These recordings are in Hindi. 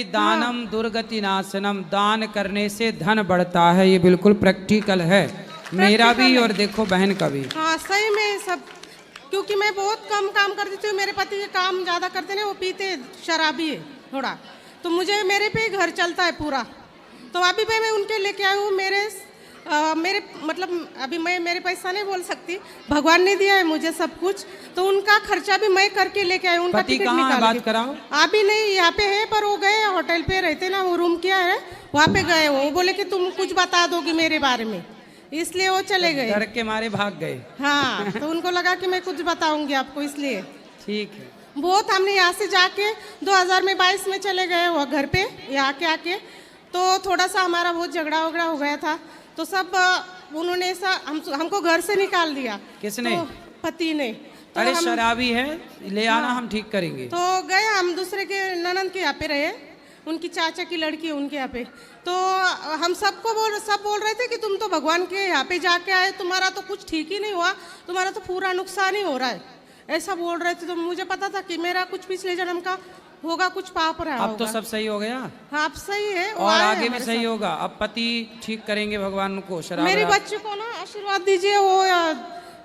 दानम दुर्गति नाशनम, दान करने से धन बढ़ता है। ये बिल्कुल प्रैक्टिकल है, मेरा भी और देखो बहन का भी। हाँ सही में सब, क्योंकि मैं बहुत कम काम करती थी। मेरे पति के काम ज़्यादा करते ना, वो पीते शराबी है थोड़ा, तो मुझे मेरे पे ही घर चलता है पूरा। तो अभी भी मैं उनके लेके आई हूँ। मेरे मतलब अभी मैं मेरे पैसा नहीं बोल सकती, भगवान ने दिया है मुझे सब कुछ, तो उनका खर्चा भी मैं करके लेके आई हूँ। उनका पति टिकट कहाँ है, निकाल बात कराओ। अभी नहीं, यहाँ पे है, पर वो गए होटल पे रहते ना, वो रूम किया है वहाँ पे गए। वो बोले कि तुम कुछ बता दोगी मेरे बारे में, इसलिए वो चले गए। डर के मारे भाग गए। हाँ तो उनको लगा कि मैं कुछ बताऊंगी आपको, इसलिए। ठीक है। बहुत हमने यहाँ से जाके 2022 में चले गए वो घर पे, यहाँ के आके तो थोड़ा सा हमारा बहुत झगड़ा वगड़ा हो गया था। तो सब उन्होंने ऐसा हमको घर से निकाल दिया। किसने? तो पति ने। तो अरे शराबी है, ले आना, हम ठीक करेंगे। तो गए हम दूसरे के ननद के यहाँ पे रहे, उनकी चाचा की लड़की उनके यहाँ पे। तो हम सब बोल रहे थे कि तुम तो भगवान के यहाँ पे जाके आए, तुम्हारा तो कुछ ठीक ही नहीं हुआ, तुम्हारा तो पूरा नुकसान ही हो रहा है, ऐसा बोल रहे थे। तो मुझे पता था कि मेरा कुछ पिछले जन्म का होगा, कुछ पाप रहा अब तो सब सही हो गया। हाँ अब सही है, और आगे भी सही होगा। अब पति ठीक करेंगे भगवान को। शराब मेरे बच्चे को ना आशीर्वाद दीजिए, वो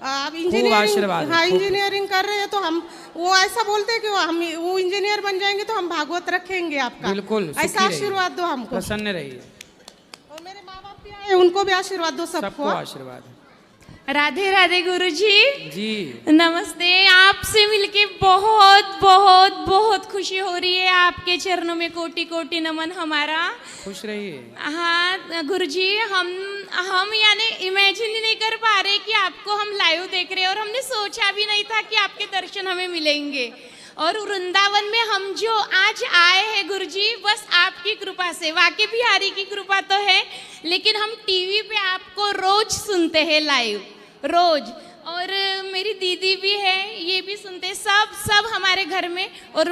अब इंजीनियरिंग, हाँ इंजीनियरिंग कर रहे हैं। तो हम वो ऐसा बोलते हैं कि वो इंजीनियर बन जाएंगे तो हम भागवत रखेंगे आपका। बिल्कुल, ऐसा आशीर्वाद दो हमको, प्रसन्न रहिए। और मेरे माँ बाप भी आए, उनको भी आशीर्वाद दो, सबको आशीर्वाद। राधे राधे गुरुजी। जी नमस्ते। आपसे मिलके बहुत बहुत बहुत खुशी हो रही है। आपके चरणों में कोटि कोटि नमन हमारा। खुश रहिए। हाँ गुरुजी, हम यानी इमेजिन ही नहीं कर पा रहे कि आपको हम लाइव देख रहे हैं, और हमने सोचा भी नहीं था कि आपके दर्शन हमें मिलेंगे। और वृंदावन में हम जो आज आए हैं गुरुजी, बस आपकी कृपा से, वाकई बिहारी की कृपा तो है, लेकिन हम टीवी पे आपको रोज सुनते हैं लाइव, रोज। और मेरी दीदी भी है, ये भी सुनते, सब हमारे घर में। और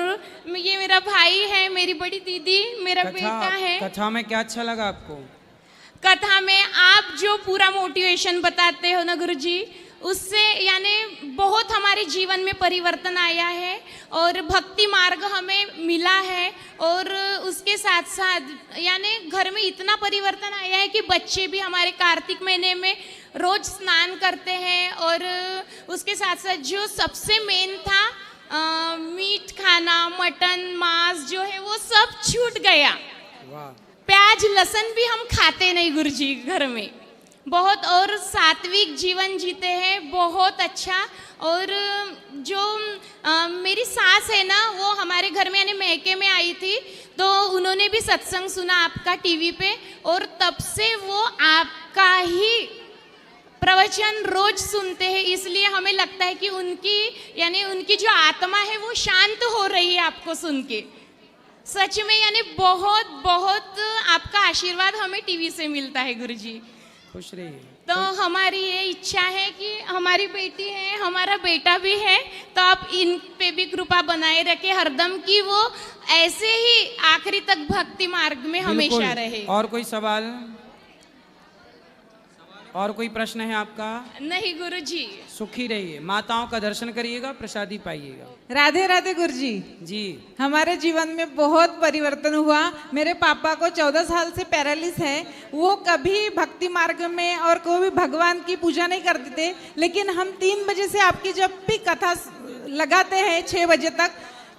ये मेरा भाई है, मेरी बड़ी दीदी, मेरा बेटा है। कथा में क्या अच्छा लगा आपको? कथा में आप जो पूरा मोटिवेशन बताते हो ना गुरुजी, उससे यानी बहुत हमारे जीवन में परिवर्तन आया है और भक्ति मार्ग हमें मिला है। और उसके साथ साथ यानी घर में इतना परिवर्तन आया है कि बच्चे भी हमारे कार्तिक महीने में रोज स्नान करते हैं। और उसके साथ साथ जो सबसे मेन था, मीट खाना, मटन, मांस जो है वो सब छूट गया। प्याज लहसुन भी हम खाते नहीं गुरुजी घर में, बहुत। और सात्विक जीवन जीते हैं, बहुत अच्छा। और जो मेरी सास है ना, वो हमारे घर में यानी मैके में आई थी, तो उन्होंने भी सत्संग सुना आपका टीवी पे, और तब से वो आपका ही प्रवचन रोज सुनते हैं। इसलिए हमें लगता है कि उनकी जो आत्मा है वो शांत हो रही है आपको सुन के। सच में यानी बहुत बहुत आपका आशीर्वाद हमें टीवी से मिलता है गुरुजी। खुश रहिए। तो हमारी ये इच्छा है कि हमारी बेटी है, हमारा बेटा भी है, तो आप इन पे भी कृपा बनाए रखें हरदम, कि वो ऐसे ही आखिरी तक भक्ति मार्ग में हमेशा रहे। और कोई सवाल, और कोई प्रश्न है आपका? नहीं गुरुजी। सुखी रहिए, माताओं का दर्शन करिएगा, प्रसादी पाइएगा। राधे राधे गुरुजी। जी हमारे जीवन में बहुत परिवर्तन हुआ। मेरे पापा को 14 साल से पैरालिस है। वो कभी भक्ति मार्ग में और कोई भी भगवान की पूजा नहीं करते थे, लेकिन हम 3 बजे से आपकी जब भी कथा लगाते हैं 6 बजे तक,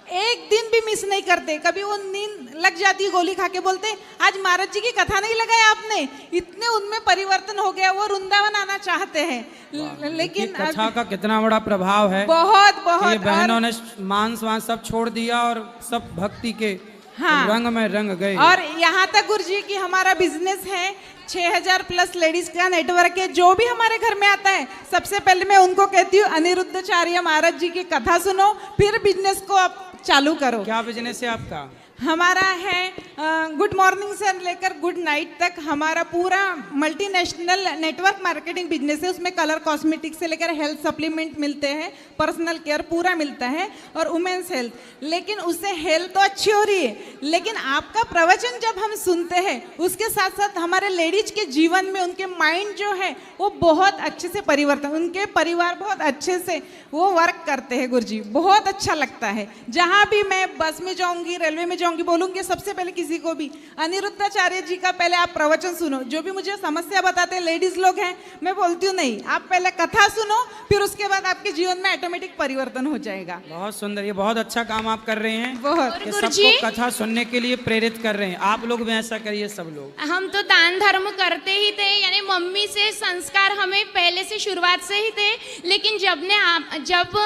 एक दिन भी मिस नहीं करते। कभी वो नींद लग जाती, गोली खा के बोलते आज महाराज जी की कथा नहीं लगाया आपने। इतने उनमें परिवर्तन हो गया, वो वृंदावन आना चाहते हैं। लेकिन कथा का कितना बड़ा प्रभाव है। बहुत बहुत। ये बहनों ने मांस वांस सब छोड़ दिया और सब भक्ति के रंग में रंग गए। और यहाँ तक गुरुजी की हमारा बिजनेस है, 6000 प्लस लेडीज का नेटवर्क है। जो भी हमारे घर में आता है, सबसे पहले मैं उनको कहती हूँ अनिरुद्धाचार्य महाराज जी की कथा सुनो, फिर बिजनेस को आप चालू करो। क्या बिजनेस है आपका? हमारा है गुड मॉर्निंग से लेकर गुड नाइट तक हमारा पूरा मल्टीनेशनल नेटवर्क मार्केटिंग बिजनेस है। उसमें कलर कॉस्मेटिक्स से लेकर हेल्थ सप्लीमेंट मिलते हैं, पर्सनल केयर पूरा मिलता है और वुमेन्स हेल्थ। लेकिन उससे हेल्थ तो अच्छी हो रही है, लेकिन आपका प्रवचन जब हम सुनते हैं उसके साथ साथ हमारे लेडीज के जीवन में उनके माइंड जो है वो बहुत अच्छे से परिवर्तन, उनके परिवार बहुत अच्छे से वो वर्क करते हैं। गुरुजी बहुत अच्छा लगता है। जहाँ भी मैं बस में जाऊंगी, रेलवे में जाऊंगी, बोलूंगी सबसे पहले किसी को भी अनिरुद्धाचार्य जी का पहले आप प्रवचन सुनो। जो भी मुझे समस्या बताते हैं लेडीज लोग हैं, मैं बोलती हूँ नहीं, आप पहले कथा सुनो, फिर उसके बाद आपके जीवन में ऑटोमेटिक परिवर्तन हो जाएगा। बहुत सुंदर, ये बहुत अच्छा काम आप कर रहे हैं। बहुत कि गुरुजी, सबको कथा सुनने के लिए प्रेरित कर रहे हैं। आप लोग भी ऐसा करिए, सब लोग। हम तो दान धर्म करते ही थे, यानी मम्मी से संस्कार हमें पहले से शुरुआत से ही थे। लेकिन जब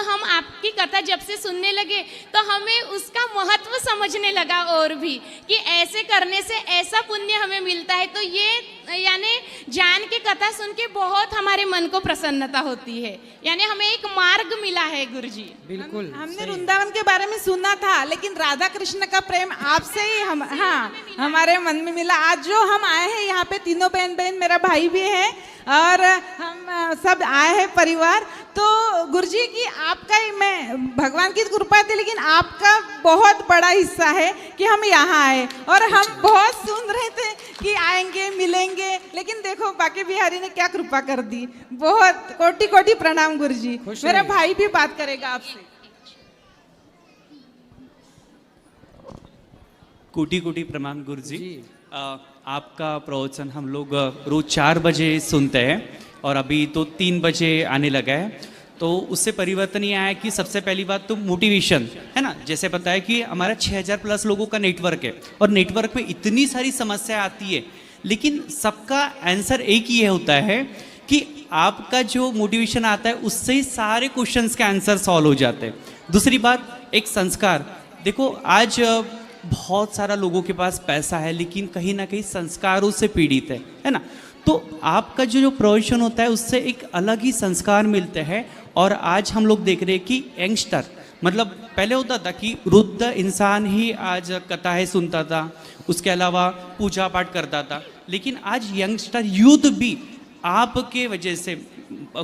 हम आपकी कथा जब से सुनने लगे तो हमें उसका महत्व समझने लगा, और भी कि ऐसे करने से ऐसा पुण्य हमें मिलता है। तो ये यानी जान के कथा सुन के बहुत हमारे मन को प्रसन्नता होती है, यानी हमें एक मार्ग मिला है गुरुजी। बिल्कुल हमने वृंदावन के बारे में सुना था, लेकिन राधा कृष्ण का प्रेम आपसे ही हमारे मन में मिला। आज जो हम आए हैं यहाँ पे, तीनों बहन, मेरा भाई भी है और हम सब आए हैं परिवार। तो गुरुजी की आपका ही, मैं भगवान की कृपा थी, लेकिन आपका बहुत बड़ा हिस्सा है कि हम यहाँ आए। और हम बहुत सुन रहे थे कि आएंगे मिलेंगे, लेकिन देखो बाकी बिहारी ने क्या कृपा कर दी। बहुत कोटि कोटि प्रणाम गुरुजी। मेरा भाई भी बात करेगा आपसे। कोटि कोटि प्रणाम गुरुजी। आपका प्रवचन हम लोग रोज 4 बजे सुनते हैं और अभी तो 3 बजे आने लगा है। तो उससे परिवर्तन ये आया कि सबसे पहली बात तो मोटिवेशन है ना। जैसे पता है कि हमारा 6000 प्लस लोगों का नेटवर्क है और नेटवर्क में इतनी सारी समस्या आती है, लेकिन सबका आंसर एक ही होता है कि आपका जो मोटिवेशन आता है उससे ही सारे क्वेश्चंस के आंसर सॉल्व हो जाते हैं। दूसरी बात, एक संस्कार। देखो आज बहुत सारा लोगों के पास पैसा है, लेकिन कहीं ना कहीं संस्कारों से पीड़ित है ना। तो आपका जो प्रवचन होता है उससे एक अलग ही संस्कार मिलते हैं। और आज हम लोग देख रहे हैं कि यंगस्टर, मतलब पहले होता था कि वृद्ध इंसान ही आज कथाएं सुनता था, उसके अलावा पूजा पाठ करता था, लेकिन आज यंगस्टर यूथ भी आपके वजह से,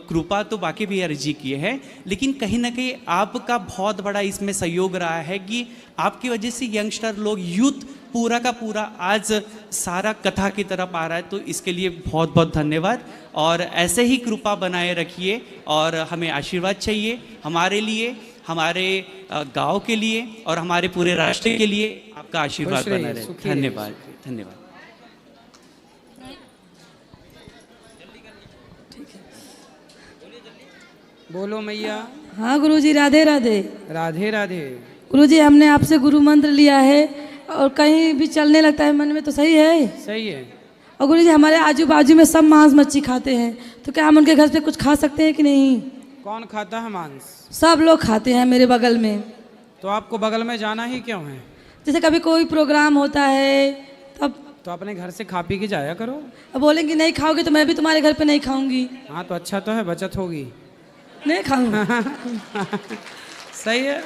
कृपा तो बाकी भी अर्जी किए है, लेकिन कहीं ना कहीं आपका बहुत बड़ा इसमें सहयोग रहा है कि आपकी वजह से यंगस्टर लोग, यूथ पूरा का पूरा आज सारा कथा की तरफ आ रहा है। तो इसके लिए बहुत बहुत धन्यवाद और ऐसे ही कृपा बनाए रखिए और हमें आशीर्वाद चाहिए हमारे लिए, हमारे गांव के लिए और हमारे पूरे राष्ट्र के लिए। आपका आशीर्वाद बना रहे। धन्यवाद, धन्यवाद। बोलो मैया। हाँ गुरुजी, राधे राधे। राधे राधे। गुरुजी, हमने आपसे गुरु मंत्र लिया है और कहीं भी चलने लगता है मन में, तो सही है? सही है। और गुरुजी हमारे आजू बाजू में सब मांस मच्छी खाते हैं, तो क्या हम उनके घर से कुछ खा सकते हैं कि नहीं? कौन खाता है मांस? सब लोग खाते हैं मेरे बगल में। तो आपको बगल में जाना ही क्यों है? जैसे कभी कोई प्रोग्राम होता है तब। तो अपने घर से खा पी के जाया करो। अब बोलेंगे नहीं खाओगे तो मैं भी तुम्हारे घर पे नहीं खाऊंगी। हाँ तो अच्छा तो है, बचत होगी। नहीं खाऊंगा। सही है,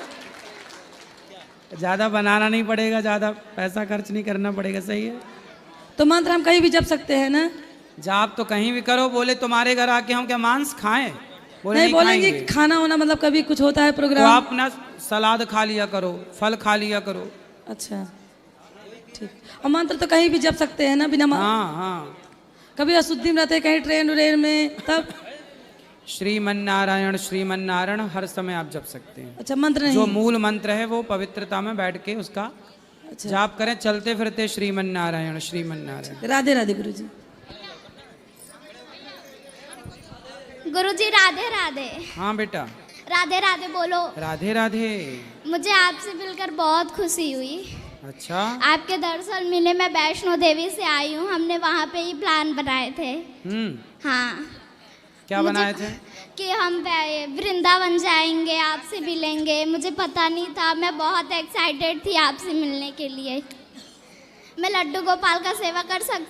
ज़्यादा बनाना नहीं पड़ेगा, ज़्यादा पैसा खर्च नहीं करना पड़ेगा। सही है। तो मंत्र हम कहीं भी जप सकते हैं ना? जाप तो कहीं भी करो। बोले तुम्हारे घर आके हम क्या मांस खाएं? बोले नहीं बोलेंगे खाएंगे। खाना होना मतलब कभी कुछ होता है तो प्रोग्राम। आप अपना सलाद खा लिया करो, फल खा लिया करो। अच्छा ठीक। और मंत्र तो कहीं भी जप सकते हैं ना बिना हाँ हाँ। कभी अशुद्धि में रहते हैं, कहीं ट्रेन व्रेन में, तब श्रीमन्नारायण श्रीमन्नारायण हर समय आप जप सकते हैं। अच्छा मंत्र नहीं? जो मूल मंत्र है वो पवित्रता में बैठ के उसका अच्छा। जाप करें, चलते फिरते श्रीमन्नारायण श्रीमन्नारायण। राधे राधे गुरुजी। गुरुजी राधे राधे। हाँ बेटा। राधे राधे बोलो। राधे राधे। मुझे आपसे मिलकर बहुत खुशी हुई। अच्छा। आपके दर्शन मिले। मैं वैष्णो देवी से आई हूँ, हमने वहाँ पे ही प्लान बनाए थे। हाँ। क्या बनाए थे? कि हम वृंदावन जाएंगे, आपसे मिलेंगे। मुझे पता नहीं था, मैं बहुत एक्साइटेड थी आपसे मिलने के लिए। मैं लड्डू गोपाल का सेवा कर सकती